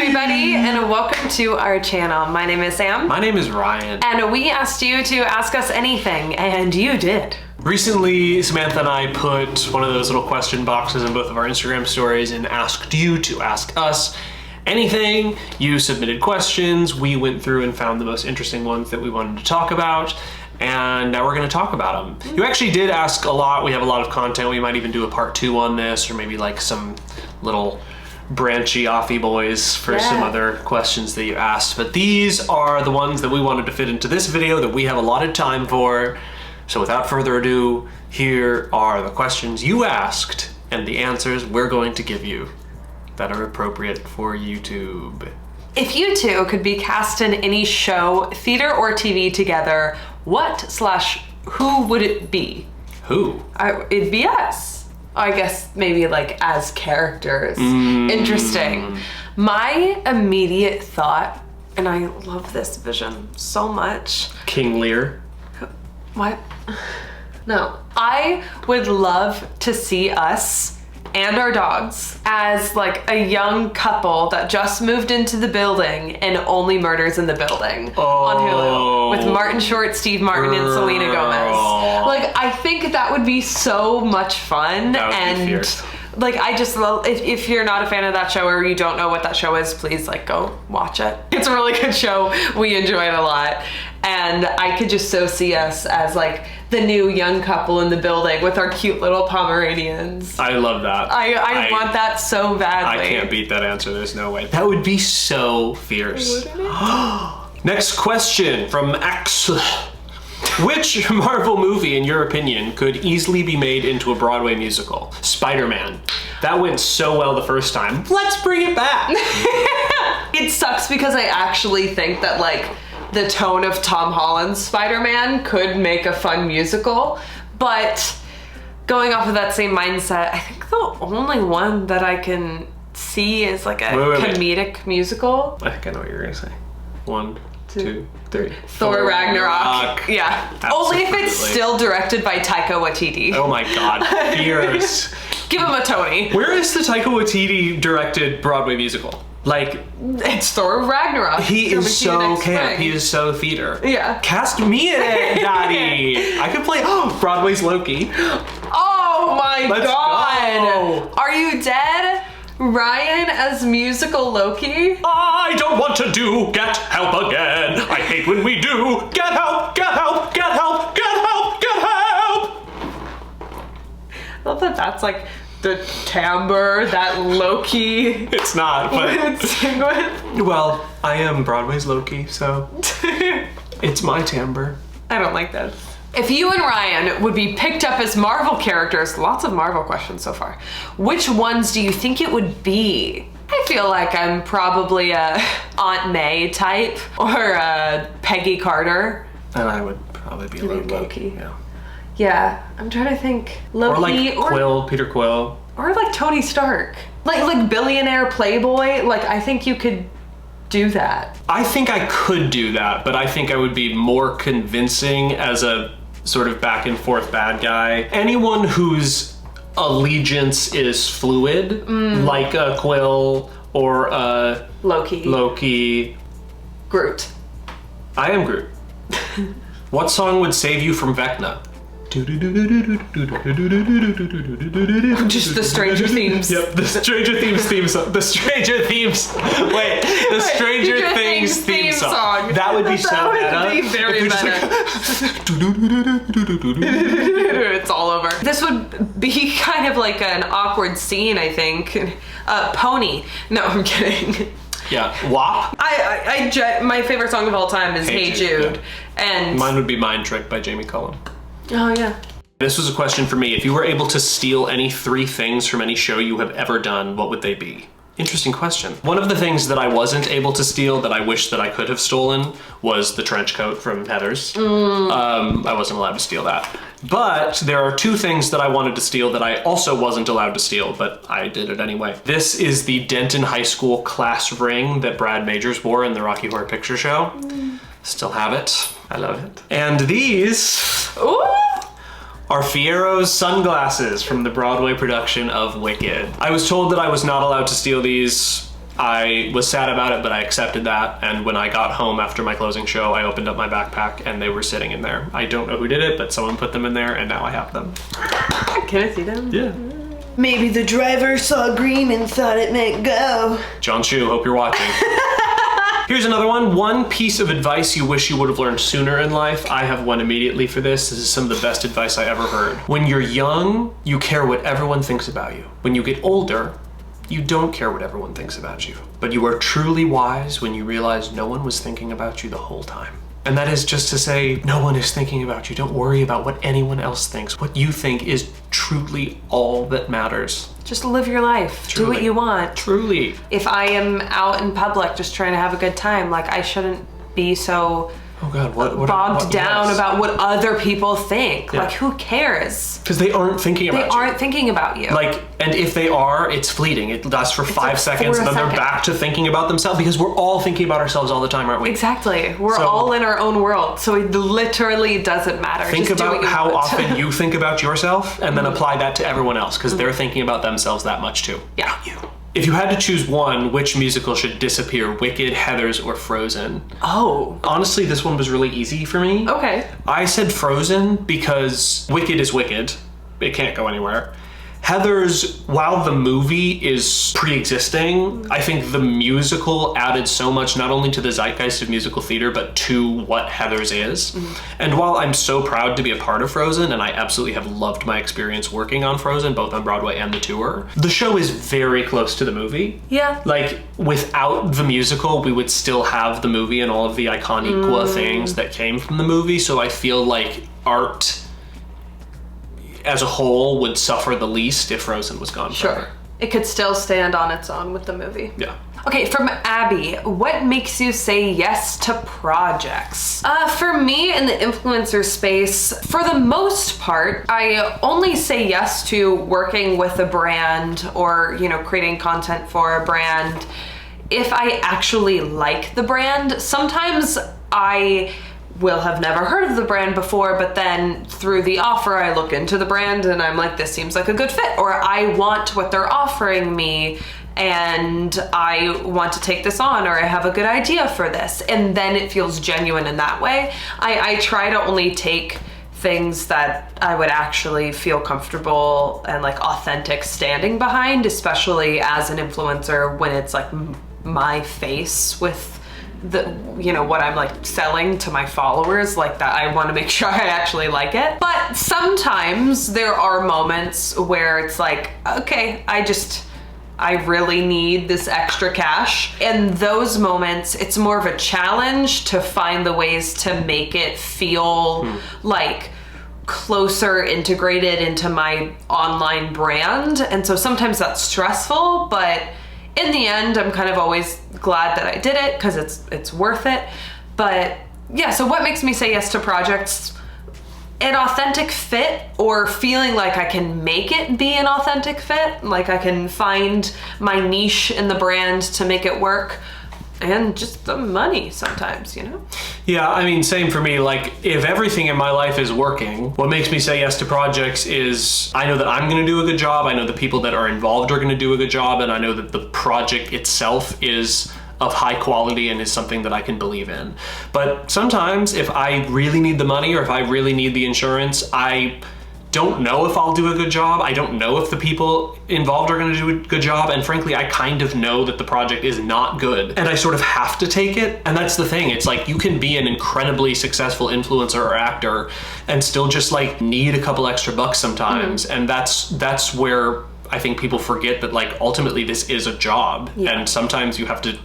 everybody, and welcome to our channel. My name is Sam. My name is Ryan. And we asked you to ask us anything, and you did. Recently, Samantha and I put one of those little question boxes in both of our Instagram stories and asked you to ask us anything. You submitted questions. We went through and found the most interesting ones that we wanted to talk about. And now we're going to talk about them. You actually did ask a lot. We have a lot of content. We might even do a part 2 on this, or maybe like some little branchy offy boys for some other questions that you asked. But these are the ones that we wanted to fit into this video that we have allotted time for. So without further ado, here are the questions you asked and the answers we're going to give you that are appropriate for YouTube. If you two could be cast in any show, theater or TV together, what/who would it be? Who? It'd be us. I guess maybe like as characters. Interesting. My immediate thought, and I love this vision so much. King Lear. What? No. I would love to see us and our dogs as like a young couple that just moved into the building and Only Murders in the Building on Hulu with Martin Short, Steve Martin, and Selena Gomez. Like, I think that would be so much fun. That would be fierce. Like, I just love, if you're not a fan of that show or you don't know what that show is, please like go watch it. It's a really good show. We enjoy it a lot. And I could just so see us as like the new young couple in the building with our cute little Pomeranians. I love that. I want that so badly. I can't beat that answer. There's no way. That would be so fierce. Next question from X. Which Marvel movie, in your opinion, could easily be made into a Broadway musical? Spider-Man. That went so well the first time. Let's bring it back. It sucks because I actually think that like the tone of Tom Holland's Spider-Man could make a fun musical, but going off of that same mindset, I think the only one that I can see is like a comedic musical. I think I know what you're gonna say. 1, 2, 3. Thor Ragnarok. Yeah. Absolutely. Only if it's still directed by Taika Waititi. Oh my god, fierce. Give him a Tony. Where is the Taika Waititi directed Broadway musical? Like, it's Thor Ragnarok. He is so camp. He is so theater. Yeah. Cast me in it, daddy. I could play Broadway's Loki. Oh my god. Go. Are you dead? Ryan as musical Loki? I don't want to do Get Help again. I hate when we do Get Help, Get Help, Get Help, Get Help, Get Help. I love that that's like the timbre that Loki it's not, but would sing with. Well, I am Broadway's Loki, so it's my timbre. I don't like that. If you and Ryan would be picked up as Marvel characters, lots of Marvel questions so far, which ones do you think it would be? I feel like I'm probably a Aunt May type or a Peggy Carter. And I would probably be Loki. Yeah, I'm trying to think. Loki or like Quill, Peter Quill. Or like Tony Stark. Like billionaire playboy. Like, I think you could do that. I think I could do that, but I think I would be more convincing as a sort of back and forth bad guy. Anyone whose allegiance is fluid, like a Quill or a Loki. Groot. I am Groot. What song would save you from Vecna? Just the Stranger Themes. Yep, the Stranger Themes theme song. The Stranger Themes. Wait, the Stranger Things theme song. That would be so meta. That would be very meta. It's all over. This would be kind of like an awkward scene, I think. Pony. No, I'm kidding. Yeah, WAP. My favorite song of all time is Hey Jude. And mine would be Mind Trick by Jamie Cullum. Oh yeah. This was a question for me. If you were able to steal any 3 things from any show you have ever done, what would they be? Interesting question. One of the things that I wasn't able to steal that I wish that I could have stolen was the trench coat from Heather's. I wasn't allowed to steal that. But there are 2 things that I wanted to steal that I also wasn't allowed to steal, but I did it anyway. This is the Denton High School class ring that Brad Majors wore in the Rocky Horror Picture Show. Still have it. I love it. And these are Fiero's sunglasses from the Broadway production of Wicked. I was told that I was not allowed to steal these I was sad about it, but I accepted that. And when I got home after my closing show, I opened up my backpack and they were sitting in there. I don't know who did it, but someone put them in there and now I have them. Can I see them? Yeah. Maybe the driver saw green and thought it meant go. John Chu, hope you're watching. Here's another one. One piece of advice you wish you would have learned sooner in life. I have one immediately for this. This is some of the best advice I ever heard. When you're young, you care what everyone thinks about you. When you get older, you don't care what everyone thinks about you. But you are truly wise when you realize no one was thinking about you the whole time. And that is just to say, no one is thinking about you. Don't worry about what anyone else thinks. What you think is truly all that matters. Just live your life. Truly. Do what you want. Truly. If I am out in public just trying to have a good time, like I shouldn't be so Oh God, what bogged down yes. about what other people think. Yeah. Like who cares? Because they aren't thinking about you. They aren't thinking about you. Like, and if they are, it's fleeting. It lasts for 5 like seconds, 4 and then they're seconds. back to thinking about themselves because we're all thinking about ourselves all the time, aren't we? Exactly. We're So- all in our own world, so it literally doesn't matter. Think Just do what about you how want. often you think about yourself and then apply that to everyone else because they're thinking about themselves that much too. Yeah. You. If you had to choose one, which musical should disappear? Wicked, Heathers, or Frozen? Oh. Honestly, this one was really easy for me. Okay. I said Frozen because Wicked is Wicked. It can't go anywhere. Heathers, while the movie is pre-existing, I think the musical added so much not only to the zeitgeist of musical theater, but to what Heathers is. And while I'm so proud to be a part of Frozen, and I absolutely have loved my experience working on Frozen, both on Broadway and the tour, the show is very close to the movie. Yeah. Like, without the musical, we would still have the movie and all of the iconic things that came from the movie, so I feel like art as a whole would suffer the least if Frozen was gone Sure. forever. It could still stand on its own with the movie. Yeah. Okay, from Abby, what makes you say yes to projects? For me in the influencer space, for the most part, I only say yes to working with a brand or, creating content for a brand if I actually like the brand. Sometimes I will have never heard of the brand before, but then through the offer, I look into the brand and I'm like, this seems like a good fit, or I want what they're offering me and I want to take this on, or I have a good idea for this. And then it feels genuine in that way. I try to only take things that I would actually feel comfortable and like authentic standing behind, especially as an influencer when it's like my face with what I'm like selling to my followers, like that. I want to make sure I actually like it. But sometimes there are moments where it's like, okay, I really need this extra cash. In those moments, it's more of a challenge to find the ways to make it feel like closer integrated into my online brand. And so sometimes that's stressful, but in the end, I'm kind of always glad that I did it because it's worth it. But yeah, so what makes me say yes to projects? An authentic fit, or feeling like I can make it be an authentic fit, like I can find my niche in the brand to make it work, and just the money sometimes, Yeah, I mean, same for me. Like, if everything in my life is working, what makes me say yes to projects is I know that I'm going to do a good job. I know the people that are involved are going to do a good job. And I know that the project itself is of high quality and is something that I can believe in. But sometimes if I really need the money or if I really need the insurance, I don't know if I'll do a good job. I don't know if the people involved are going to do a good job. And frankly, I kind of know that the project is not good and I sort of have to take it. And that's the thing. It's like you can be an incredibly successful influencer or actor and still just like need a couple extra bucks sometimes. And that's where I think people forget that like ultimately this is a job. Yeah. And sometimes you have to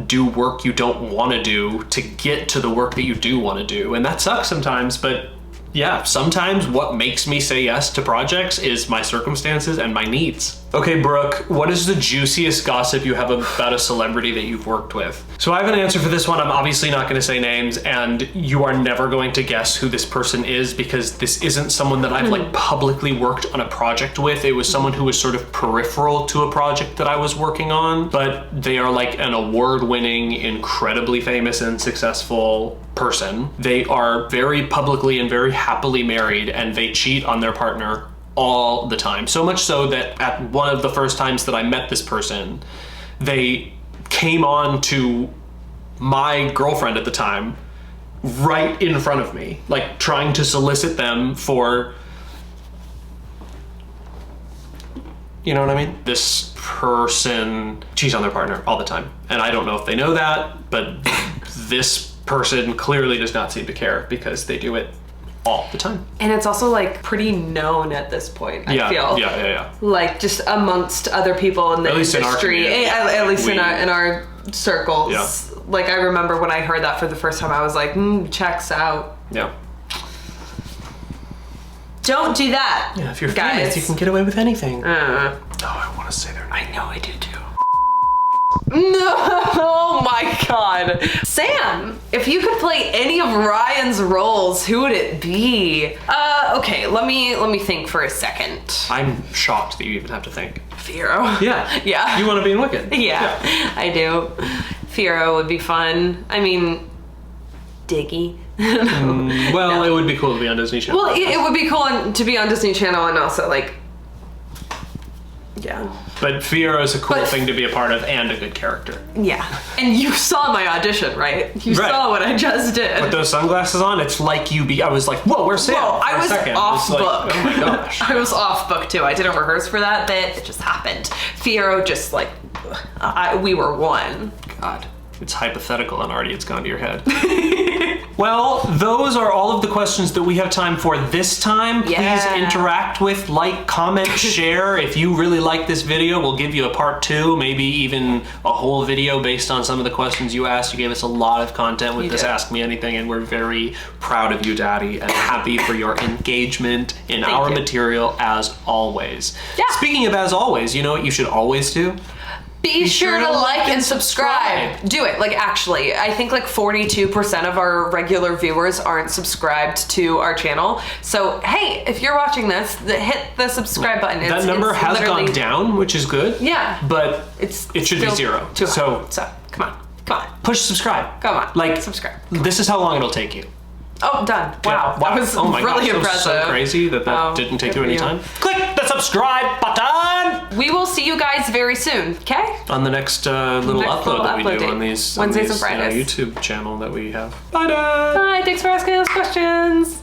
do work you don't want to do to get to the work that you do want to do. And that sucks sometimes, but yeah, sometimes what makes me say yes to projects is my circumstances and my needs. Okay, Brooke, what is the juiciest gossip you have about a celebrity that you've worked with? So I have an answer for this one. I'm obviously not going to say names, and you are never going to guess who this person is because this isn't someone that I've like publicly worked on a project with. It was someone who was sort of peripheral to a project that I was working on, but they are like an award-winning, incredibly famous and successful person. They are very publicly and very happily married, and they cheat on their partner all the time. So much so that at one of the first times that I met this person, they came on to my girlfriend at the time right in front of me, like trying to solicit them for, you know what I mean? This person cheats on their partner all the time. And I don't know if they know that, but this person clearly does not seem to care because they do it all the time. And it's also like pretty known at this point, I feel. Yeah. Like just amongst other people in the industry. At least in our circles. Yeah. Like I remember when I heard that for the first time, I was like, checks out. Yeah. Don't do that. Yeah, if you're guys. famous, you can get away with anything. Oh, I want to say their name. I know I do too. No, oh my God. Sam, if you could play any of Ryan's roles, who would it be? Okay, let me think for a second. I'm shocked that you even have to think. Firo. Yeah. Yeah. You want to be in Wicked? Yeah, I do. Firo would be fun. I mean, Diggy. Well, it would be cool to be on Disney Channel. Well, it would be cool to be on Disney Channel and also like, yeah. But Firo is a cool thing to be a part of and a good character. Yeah. And you saw my audition, right? You saw what I just did. With those sunglasses on, it's like I was like, whoa, where's Sam? Whoa, I was off book. Oh my gosh. I was off book too. I didn't rehearse for that bit. It just happened. Firo just like, we were one. God. It's hypothetical and already it's gone to your head. Well, those are all of the questions that we have time for this time. Yeah. Please interact with, like, comment, share. If you really like this video, we'll give you a part 2, maybe even a whole video based on some of the questions you asked. You gave us a lot of content with this Ask Me Anything, and we're very proud of you, Daddy, and happy for your engagement in our material as always. Yeah. Speaking of as always, you know what you should always do? Be sure to like and subscribe. Do it. Like, actually, I think like 42% of our regular viewers aren't subscribed to our channel. So, hey, if you're watching this, hit the subscribe button. That number has gone down, which is good. Yeah. But it should be 0. So, come on. Push subscribe. Come on. Like, subscribe. This is how long it'll take you. Oh, done. Wow. Yeah. That was oh my really gosh, impressive. That was so crazy that didn't take you any time. Click the subscribe button! We will see you guys very soon, okay? On the next little upload that we do on these Wednesdays and Fridays. YouTube channel that we have. Bye, Dad! Bye, thanks for asking those questions.